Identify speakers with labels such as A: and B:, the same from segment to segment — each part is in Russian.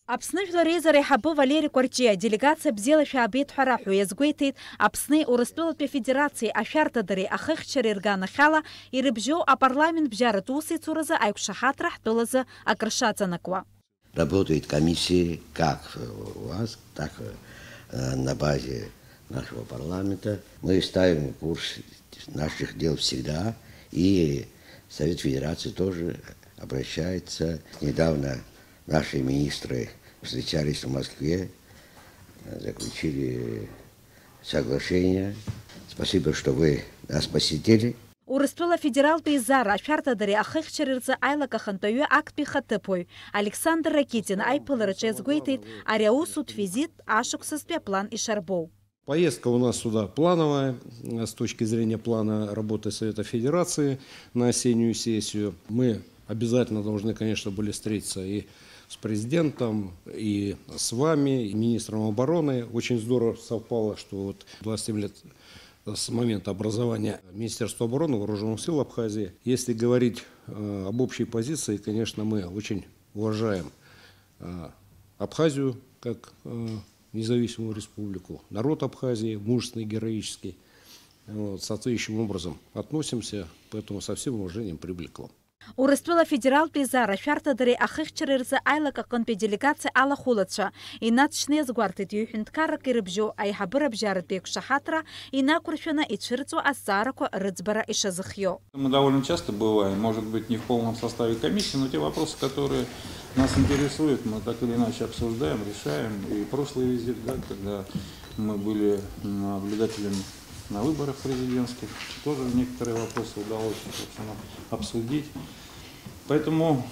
A: Апсны Флореза Рейхабы Валерий Кварчия делегация бзела шабет хараху язгуйтит Апсны Урыстолотпе Федерации Афяртадари Ахыхчар Иргана Хала и рыбжо а парламент бжара тусы цураза айкшахатрах толаза акрашацанаква.
B: Работает комиссия как у вас, так на базе нашего парламента. Мы ставим курс наших дел всегда, и Совет Федерации тоже обращается. Недавно наши министры встречались в Москве, заключили соглашение. Спасибо, что вы нас посетили.
A: Урыстула федерал пейзара Афяртадари Ахыхчарирза Айлака Хантою акт пихатыпой. Александр Ракитин айпылырычез гуйтит, ариау суд визит ашуксаспе план и шарбоу.
C: Поездка у нас сюда плановая, с точки зрения плана работы Совета Федерации на осеннюю сессию. Мы обязательно должны, конечно, были встретиться и с президентом, и с вами, и министром обороны. Очень здорово совпало, что вот 27 лет с момента образования Министерства обороны Вооруженных сил Абхазии. Если говорить об общей позиции, конечно, мы очень уважаем Абхазию как независимую республику, народ Абхазии, мужественный, героический. Вот, соответствующим образом относимся, поэтому со всем уважением прибыли к вам.
A: Урыстула федерал пейзара Афяртадари Ахыхчарирза Айлака конпе делегация Алла Хулатша. И натшнез гвартит юхинткарак и рыбжо айхабыра бжарат бек шахатра и накуршена и чирцу асараку рыцбара и шазахьё.
D: Мы довольно часто бываем, может быть, не в полном составе комиссии, но те вопросы, которые нас интересуют, мы так или иначе обсуждаем, решаем. И прошлый визит, да, когда мы были наблюдателями на выборах президентских, тоже некоторые вопросы удалось, собственно, обсудить. Поэтому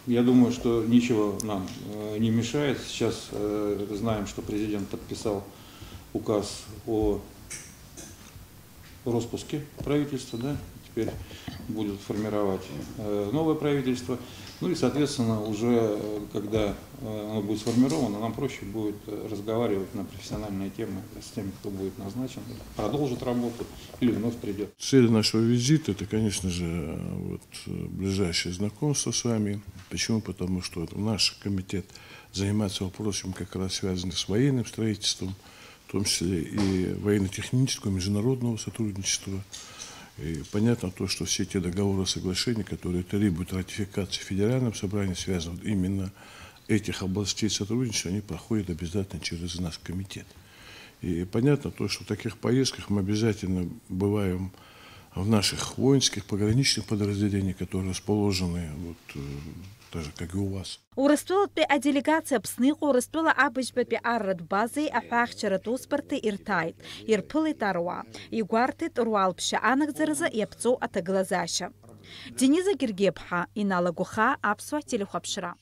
D: я думаю, что ничего нам не мешает. Сейчас знаем, что президент подписал указ о распуске правительства, да? Теперь будут формировать новое правительство. Ну и, соответственно, уже когда оно будет сформировано, нам проще будет разговаривать на профессиональные темы с теми, кто будет назначен, продолжит работу или вновь придет.
E: Цель нашего визита – это, конечно же, ближайшее знакомство с вами. Почему? Потому что наш комитет занимается вопросами, как раз связанными с военным строительством, в том числе и военно-технического, международного сотрудничества. И понятно то, что все те договоры, соглашения, которые требуют ратификации в Федеральном собрании, связаны именно этих областей сотрудничества, они проходят обязательно через наш комитет. И понятно то, что в таких поездках мы обязательно бываем в наших воинских пограничных подразделениях, которые расположены так же, как и у вас.
A: Урыстулат пе делегация псных урыстула абыжбет пе аррат базы афахчара туспарты иртайт, ирпылы таруа, и гуартит руалпша анахзарза и апцо атаглазаша. Дениза Гергебха, Инала Гуха, Апсуа Телехапшра.